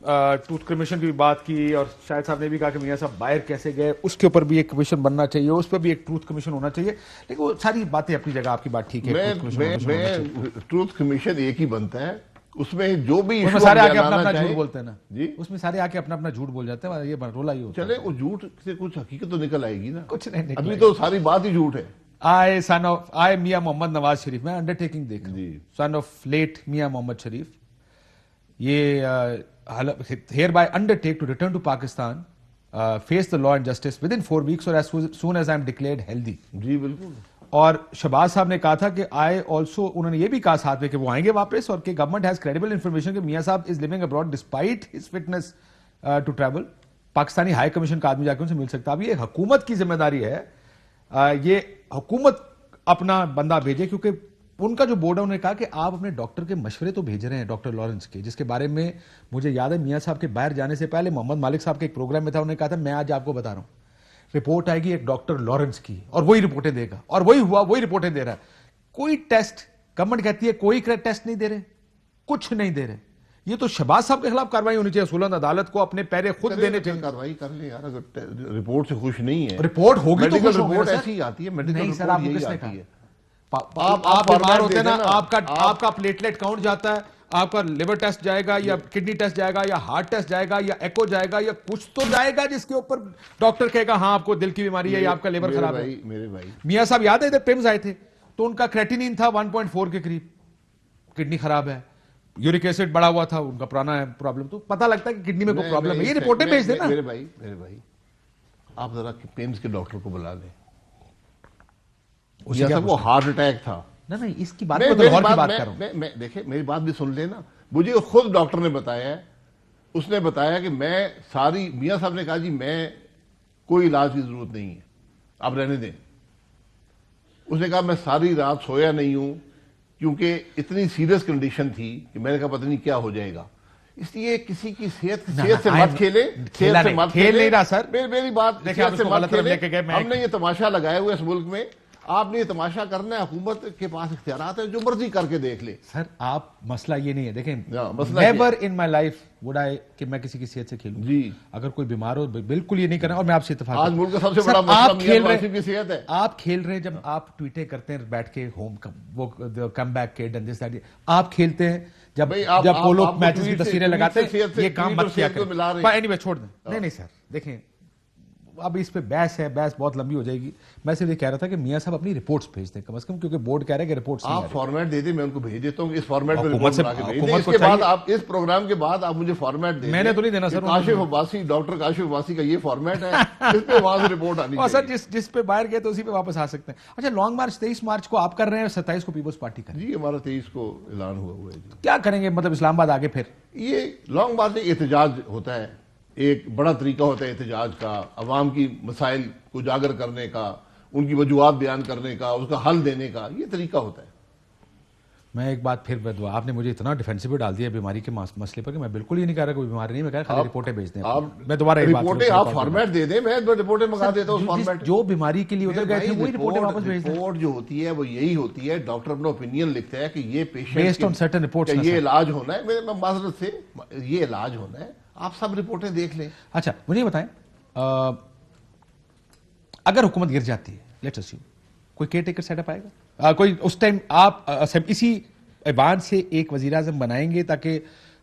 Truth commission की भी बात की और शायद साहब ने भी कहा कि मियां साहब बाहर कैसे गए, उसके ऊपर भी एक कमीशन बनना चाहिए, उस पर भी एक ट्रूथ कमीशन होना चाहिए। लेकिन वो सारी बातें अपनी जगह, आपकी बात ठीक है, ट्रूथ कमीशन होना चाहिए। ट्रूथ कमीशन एक ही बनता है, उसमें जो भी उसमें सारे आके अपना अपना झूठ बोलते हैं ना जी, उसमें सारे आके अपना अपना झूठ बोल जाते हैं, ये रोला ही होता है। चले वो झूठ से कुछ हकीकत तो निकल आएगी ना, कुछ नहीं अभी तो सारी बात ही झूठ है। आई मियां मोहम्मद नवाज शरीफ, मैं अंडरटेकिंग देख रहा हूं, सन ऑफ लेट मियां मोहम्मद शरीफ, ये hereby undertake to return to Pakistan, face the law and justice within 4 weeks or as soon as I am declared healthy. जी बिल्कुल। और शहबाज साहब ने कहा था कि आई ऑल्सो, उन्होंने ये भी कहा साथ में कि वो आएंगे वापस और कि गवर्नमेंट हैज क्रेडिबल इंफॉर्मेशन कि मियां साहब is living abroad despite his fitness to travel. Pakistani high commission का आदमी जाकर उनसे मिल सकता है। अब ये हुकूमत की जिम्मेदारी है, ये हुकूमत अपना बंदा भेजे, क्योंकि उनका जो बोर्ड है उन्होंने कहा कि आप अपने डॉक्टर के मशवरे तो भेज रहे हैं, डॉक्टर लॉरेंस के, जिसके बारे में मुझे याद है मियां साहब के बाहर जाने से पहले मोहम्मद मालिक साहब के एक प्रोग्राम में था, उन्होंने कहा था मैं आज आपको बता रहा हूं रिपोर्ट आएगी एक डॉक्टर लॉरेंस की और वही रिपोर्टें देगा, और वही हुआ, वही रिपोर्टें दे रहा है। कोई टेस्ट गवर्नमेंट कहती है कोई टेस्ट नहीं दे रहे, कुछ नहीं दे रहे। ये तो शहबाज साहब के खिलाफ कार्रवाई होनी चाहिए, सुलंद अदालत को अपने पैरे खुद देने चाहिए। कार्रवाई कर ले यार, अगर रिपोर्ट से खुश नहीं है, रिपोर्ट होगी तो खुश रिपोर्ट ऐसी आती है, मेडिकल नहीं सर, आपको किसने कहा? है। आप बीमार होते हैं ना, आपका प्लेटलेट काउंट जाता है, आपका लिवर टेस्ट जाएगा या किडनी टेस्ट जाएगा या हार्ट टेस्ट जाएगा या एको जाएगा या कुछ तो जाएगा जिसके ऊपर डॉक्टर कहेगा हाँ आपको दिल की बीमारी है या आपका लिवर खराब है। मेरे भाई मियां साहब याद है इधर पिम्स आए थे तो उनका क्रेटिनिन था 1.4 के करीब, किडनी खराब है, यूरिक एसिड बढ़ा हुआ था, उनका पुराना है प्रॉब्लम, तो पता लगता है कि किडनी में कोई प्रॉब्लम है। ये रिपोर्टें भेज देना। मेरे भाई आप जरा पेम्स के डॉक्टर को बुला लें, वो हार्ट अटैक था ना, नहीं इसकी बात मैं और की बात कर रहा हूं। मैं देखिए मेरी बात भी सुन लेना, मुझे खुद डॉक्टर ने बताया है, उसने बताया कि मैं सारी, मियां साहब ने कहा जी मैं कोई इलाज की जरूरत नहीं है, आप रहने दें। उसने कहा मैं सारी रात सोया नहीं हूं क्योंकि इतनी सीरियस कंडीशन थी कि मैंने कहा पता नहीं क्या हो जाएगा, इसलिए किसी की सेहत से मत खेले, सेहत से मत खेले। नहीं रहा सर, मेरी बात देखिए, हमने ये तमाशा लगाया हुआ इस मुल्क में, आपने ये तमाशा करना है, हुकूमत के पास इख्तियारात है, जो मर्जी करके देख ले। सर आप, मसला ये नहीं है, देखें never in my life would I कि मैं किसी की सेहत से खेलूं जी। अगर कोई बीमार हो बिल्कुल ये नहीं करना, और मैं आपसे इत्तेफाक, आज मुल्क का सबसे बड़ा मसला आप खेल रहे की सेहत है। आप खेल रहे हैं, जब आप ट्वीटें करते हैं बैठ के होम वो come back kid and this that, आप खेलते हैं जब वो लोग मैचेस की तस्वीरें लगाते हैं, ये काम मत किया करें। एनीवे छोड़ दें, नहीं सर देखें अब इस पे बहस है, बहस बहुत लंबी हो जाएगी। मैं सिर्फ ये कह रहा था कि मियां साहब अपनी रिपोर्ट्स भेज दें कम से कम, क्योंकि बोर्ड कह रहा है कि रिपोर्ट्स आप फॉर्मेट दे दें, मैं उनको भेज देता हूं इस फॉर्मेट में रिपोर्ट बना के भेज दें। इसके बाद आप इस प्रोग्राम के बाद आप मुझे फॉर्मेट दें। मैंने तो नहीं देना सर, काशिफ अब्बासी, डॉक्टर काशिफ अब्बासी का ये फॉर्मेट है, इस पे वहां से रिपोर्ट आनी चाहिए। सर जिस पे बाहर गए तो उसी पे वापस आ सकते हैं। अच्छा, लॉन्ग मार्च 23 मार्च को आप कर रहे हैं, 27 को पीपल्स पार्टी कर रही है जी, हमारा 23 को ऐलान हुआ है। क्या करेंगे मतलब इस्लामाबाद आगे? फिर ये लॉन्ग मार्च एहतजाज होता है, एक बड़ा तरीका होता है एहतजाज का, अवाम की मसाइल को उजागर करने का, उनकी वजूहात बयान करने का, उसका हल देने का, ये तरीका होता है। मैं एक बात फिर बदलूं, आपने मुझे इतना डिफेंसिव डाल दिया बीमारी के मसले पर कि मैं बिल्कुल ही नहीं कह रहा कोई बीमारी नहीं, मैं कह रहा खाली रिपोर्टें भेज दें। मैं दोबारा रिपोर्टें आप फॉर्मेट दे दें, मैं रिपोर्टें मंगा देता हूं फॉर्मेट। जो बीमारी के लिए उधर गए थे वही रिपोर्टें वापस भेज दें। रिपोर्ट जो होती है वो यही होती है, डॉक्टर अपना ओपिनियन लिखता है कि ये patient based on certain reports ये इलाज होना है, मेरे माजरत से ये इलाज होना है, आप सब रिपोर्टें देख लें। अच्छा मुझे बताएं, अगर हुकूमत गिर जाती है, लेट्स अस्यूम कोई केयर टेकर सेटअप आएगा, कोई उस टाइम आप इसी ऐवान से एक वजीर आजम बनाएंगे ताकि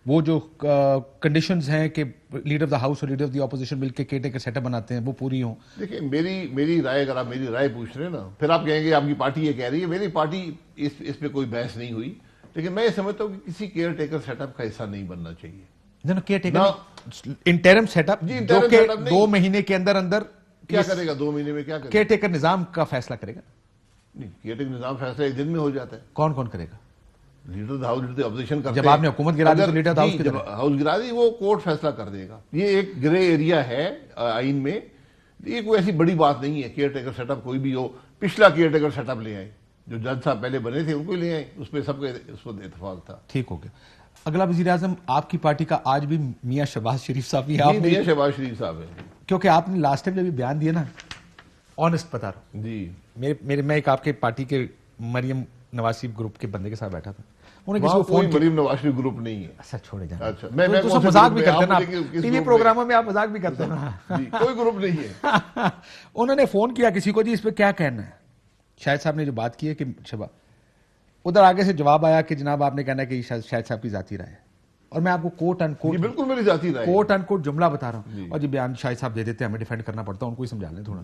वो जो कंडीशंस हैं कि लीडर ऑफ द हाउस और लीडर ऑफ द ऑपोजिशन मिलकर केयर टेकर सेटअप बनाते हैं वो पूरी हों? देखिए मेरी राय, अगर आप मेरी राय पूछ रहे हैं ना, फिर आप कहेंगे आपकी पार्टी ये कह रही है, मेरी पार्टी इस पे कोई बहस नहीं हुई, लेकिन मैं ये समझता हूँ कि किसी केयर टेकर सेटअप का हिस्सा नहीं बनना चाहिए। केयर टेकर इंटरिम सेटअप जो कि 2 महीने के अंदर अंदर क्या करेगा, 2 महीने में क्या करेगा? केयर टेकर निजाम का फैसला करेगा? नहीं, केयर टेकर निजाम फैसला एक दिन में हो जाता है। कौन कौन करेगा? लीडर हाउस, लीडर ऑपोजिशन करते हैं। जब आपने हुकूमत गिरा दी तो लीडर हाउस जब हाउस गिरा दी वो कोर्ट फैसला कर देगा। ये एक ग्रे एरिया है आइन में, ये कोई ऐसी बड़ी बात नहीं है। केयर टेकर सेटअप कोई भी हो, पिछला केयर टेकर सेटअप ले आए, जो जज साहब पहले बने थे उनको ले आए, उस पर सबके उस पर इत्तेफाक था। ठीक हो गया। अगला वजीर आजम आपकी पार्टी का आज भी मियां शहबाज शरीफ साहब ही है। मियां शहबाज शरीफ साहब है, क्योंकि आपने लास्ट टाइम जब बयान दिया ना, ऑनेस्ट बता रहा हूं जी, मैं एक आपके पार्टी के मरियम नवाज शरीफ ग्रुप के बंदे के साथ बैठा था, उन्हें किसी वहाँ को फोन कोई मरीम नवाज शरीफ ग्रुप नहीं है। अच्छा छोड़े जाना। अच्छा, मैं तो कौन से मजाक ग्रुप भी में? करते हैं आप ना, मुझे किस टीवी ग्रुप में? प्रोग्रामों में आप मजाक भी करते हैं ना। जी, कोई ग्रुप नहीं है। उन्होंने फोन किया किसी को, जी इस पे क्या कहना है, शाहिद साहब ने जो बात की है कि शबा, उधर आगे से जवाब आया कि जनाब आपने कहना है कि शाहिद साहब की जाती राय है, और मैं आपको कोट ये अनकोट बिल्कुल मेरी जाती राय है। कोट अनकोट जुमला बता रहा जी। हूं, और जी बयान शाहिद साहब दे देते हैं, हमें डिफेंड करना पड़ता है, उनको ही समझा लें थोड़ा।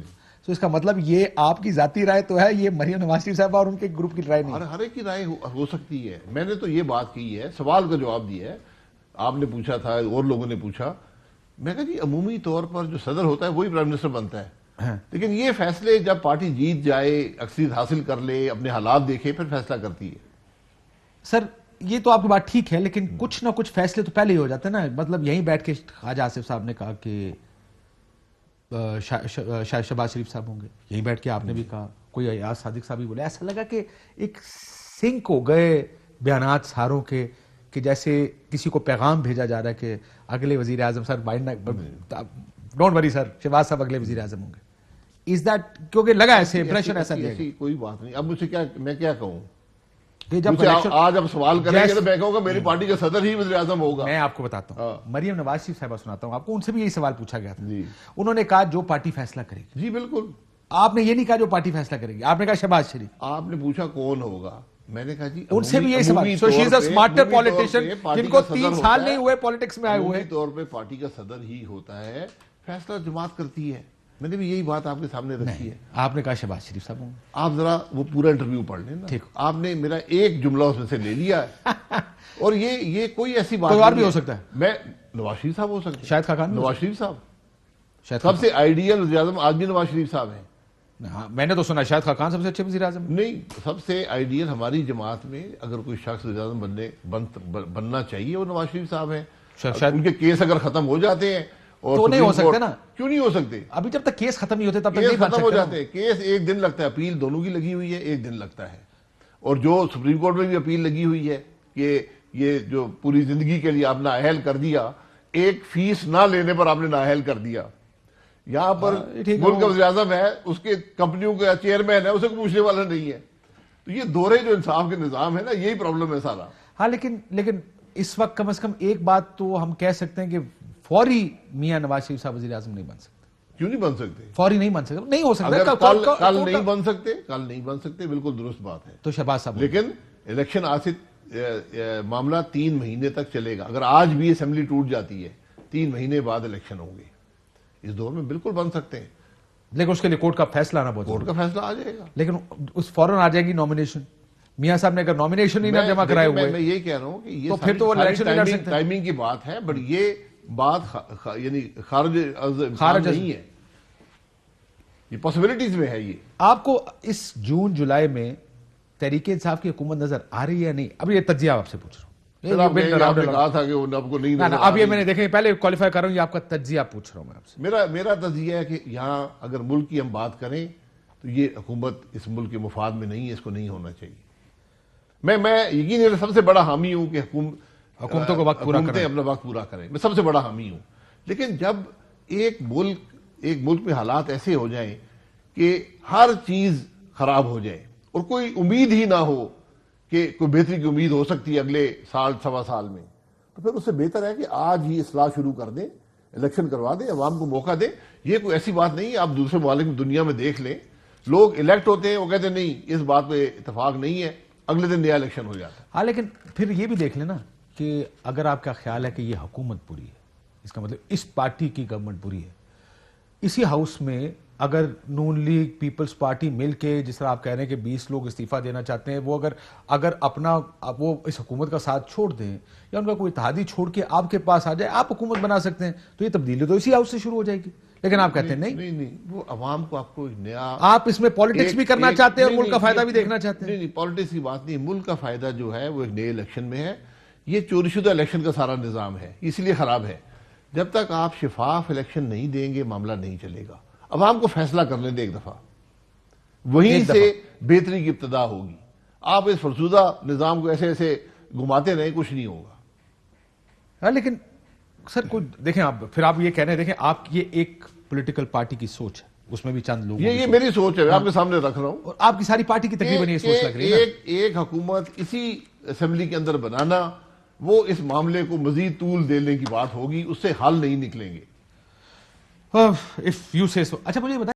तो इसका मतलब ये आपकी जाती राय तो है, ये मरियम नवाज शरीफ साहब और उनके ग्रुप की राय नहीं है। हर एक की राय हो सकती है। मैंने तो ये बात की है, सवाल का जवाब दिया है। आपने पूछा था और लोगों ने पूछा, मैं कहा जी अमूमी तौर पर जो सदर होता है वही प्राइम मिनिस्टर बनता है। हाँ। लेकिन ये फैसले जब पार्टी जीत जाए, अक्सरियत हासिल कर ले, अपने हालात देखे, फिर फैसला करती है। सर ये तो आपकी बात ठीक है, लेकिन कुछ ना कुछ फैसले तो पहले ही हो जाते हैं ना। मतलब यहीं बैठ के ख्वाजा आसिफ साहब ने कहा कि शायद शहबाज शरीफ साहब होंगे, यहीं बैठ के आपने भी कहा, कोई अयाज सादिक साहब भी बोले। ऐसा लगा कि एक सिंक हो गए बयानात सारों के, कि जैसे किसी को पैगाम भेजा जा रहा है कि अगले वजीर आजम sir don't worry sir, Shahbaz साहब अगले वजीर आजम होंगे। इज दैट, क्योंकि लगा ऐसे इंप्रेशन ऐसा दिया ऐसी कोई बात नहीं। अब मुझसे क्या, मैं क्या कहूं? कि जब मुझसे election- आज आप सवाल करेंगे तो मैं कहूंगा मेरी पार्टी का सदर ही वज़ीर आज़म होगा। मैं आपको बताता हूँ, हाँ। मरियम नवाज शरीफ साहबा सुनाता हूँ आपको, उनसे भी यही सवाल पूछा गया था। जी। उन्होंने कहा जो पार्टी फैसला करेगी। जी बिल्कुल। आपने ये नहीं कहा जो पार्टी फैसला करेगी, आपने कहा शहबाज शरीफ। आपने पूछा कौन होगा, मैंने कहा जी उनसे भी यही सवाल। So she is a smarter politician, जिनको 3 साल नहीं हुए पॉलिटिक्स में आए हुए। तौर पे पार्टी का सदर ही होता है, फैसला जमात करती है। मैंने भी यही बात आपके सामने रखी है। आपने कहा शहबाज शरीफ साहब होंगे। आप जरा वो पूरा इंटरव्यू पढ़ लेना। ठीक। आपने मेरा एक जुमला उसमें से ले लिया है। और ये कोई ऐसी बात कोई और नहीं भी हो सकता है। मैं नवाज शरीफ साहब हो सकते हैं, शाहिद खाकान भी हो नवाज शरीफ साहब शायद सबसे आइडियल वज़ीर आज़म आज भी नवाज शरीफ साहब हैं। हाँ, मैंने तो सुना शायद खाकान सबसे अच्छे वजीर आजम। नहीं, सबसे आइडियल हमारी जमात में अगर कोई शख्स वज़ीर आज़म बनना चाहिए वो नवाज शरीफ साहब हैं। शायद उनके केस अगर खत्म हो जाते हैं और तो नहीं हो सुप्रीम सकते कोर्ट- ना। क्यों नहीं हो सकते? अभी जब तक केस खत्म नहीं होते तब तक केस नहीं बन खत्म हो सकते ना। जाते हैं। केस एक दिन लगता है, अपील दोनों की लगी हुई है, एक दिन लगता है। और जो सुप्रीम कोर्ट में भी अपील लगी हुई है कि ये जो पूरी जिंदगी के लिए आपने नाअहल कर दिया, एक फीस ना लेने पर आपने नाअहल कर दिया। यहां पर ठीक है, मुल्क का वज़ीर आज़म है, उसके कंपनियों का चेयरमैन है, उसे कोई पूछने वाला नहीं है। तो ये दोहरे जो इंसाफ के निजाम है ना, यही प्रॉब्लम है सारा। हाँ, लेकिन इस वक्त कम से कम एक बात तो हम कह सकते हैं कि फौरी मियां नवाज शरीफ साहब वजीर आजम नहीं बन सकते। क्यों नहीं बन सकते? फौरी नहीं बन सकते, नहीं हो सकता। अगर कल नहीं कोर्ट- बन सकते, कल नहीं बन सकते, बिल्कुल दुरुस्त बात है। तो शहबाज साहब लेकिन इलेक्शन आसित मामला 3 महीने तक चलेगा। अगर आज भी असेंबली टूट जाती है, 3 महीने बाद इलेक्शन होंगे। इस दौर में बिल्कुल बन सकते हैं। लेकिन उसके लिए कोर्ट का फैसला आना बहुत कोर्ट का फैसला आ जाएगा। लेकिन उस फौरन आ जाएगी नॉमिनेशन। मियां साहब ने अगर नॉमिनेशन ही ना जमा कराए मैं हुए ये कह रहा हूं कि ये तो फिर तो वो इलेक्शन नहीं लड़ सकते। टाइमिंग की बात है, बट ये बात यानी खारिज नहीं है, ये पॉसिबिलिटीज में है। ये आपको इस जून जुलाई में तहरीक इंसाफ की हुकूमत नजर आ रही है या नहीं? अब ये तज्जिया आपसे पूछ रहा हूं। फिर आप कहेंगे, आपने कहा था कि आपको नहीं ना नजर आ अब ये रही। मैंने देखे पहले क्वालिफाई कर रहा हूं, ये आपका तज्जिया पूछ रहा हूं मैं आपसे। मेरा तज्जिया है कि यहाँ अगर मुल्क की हम बात करें तो ये हुकूमत इस मुल्क के मुफाद में नहीं है, इसको नहीं होना चाहिए। मैं यकीन सबसे बड़ा हामी हूं कि हुकूमतों को वक्त पूरा करें, अपना वक्त पूरा करें। मैं सबसे बड़ा हामी हूं। लेकिन जब एक मुल्क में हालात ऐसे हो जाएं कि हर चीज खराब हो जाए और कोई उम्मीद ही ना हो कि कोई बेहतरी की उम्मीद हो सकती है अगले साल सवा साल में, तो फिर उससे बेहतर है कि आज ही इस्लाह शुरू कर दें, इलेक्शन करवा दें, अवाम को मौका दें। ये कोई ऐसी बात नहीं है, आप दूसरे मुल्क में दुनिया में देख लें, लोग इलेक्ट होते हैं, वो कहते हैं नहीं इस बात पे इतफाक नहीं है, अगले दिन नया इलेक्शन हो जाता है। हाँ, लेकिन फिर ये भी देख लेना कि अगर आपका ख्याल है कि ये हुकूमत बुरी है, इसका मतलब इस पार्टी की गवर्नमेंट बुरी है, इसी हाउस में अगर नून लीग पीपल्स पार्टी मिल के, जिस तरह आप कह रहे हैं कि 20 लोग इस्तीफा देना चाहते हैं, वो अगर अपना वो इस हुकूमत का साथ छोड़ दें या उनका कोई इत्तेहादी छोड़ के आपके पास आ जाए, आप हुकूमत बना सकते हैं, तो ये तब्दीली तो इसी हाउस से शुरू हो जाएगी। लेकिन आप कहते हैं नहीं, वो अवाम को आपको नया, आप इसमें पॉलिटिक्स भी करना चाहते हैं और मुल्क का फायदा भी देखना चाहते हैं। नहीं, पॉलिटिक्स की बात नहीं, मुल्क का फायदा जो है वो एक नए इलेक्शन में है। ये चोरीशुदा इलेक्शन का सारा निजाम है, इसलिए खराब है। जब तक आप शिफाफ इलेक्शन नहीं देंगे, मामला नहीं चलेगा। अवाम को फैसला करने दें एक दफा, वहीं से बेहतरी की इब्तदा होगी। आप इस फरसूदा निजाम को ऐसे ऐसे घुमाते रहे, कुछ नहीं होगा। हाँ, लेकिन सर कोई देखें, आप फिर आप ये कह रहे हैं, देखें आप ये एक पॉलिटिकल पार्टी की सोच है, उसमें भी चंद लोग ये मेरी सोच है, मैं आपके सामने रख रहा हूं। और आपकी सारी पार्टी की तकरीबन ये सोच लग रही है ना। एक हुकूमत इसी असेंबली के अंदर बनाना, वो इस मामले को मजीद तूल देने की बात होगी, उससे हल नहीं निकलेंगे। इफ यू से सो। अच्छा मुझे बताइए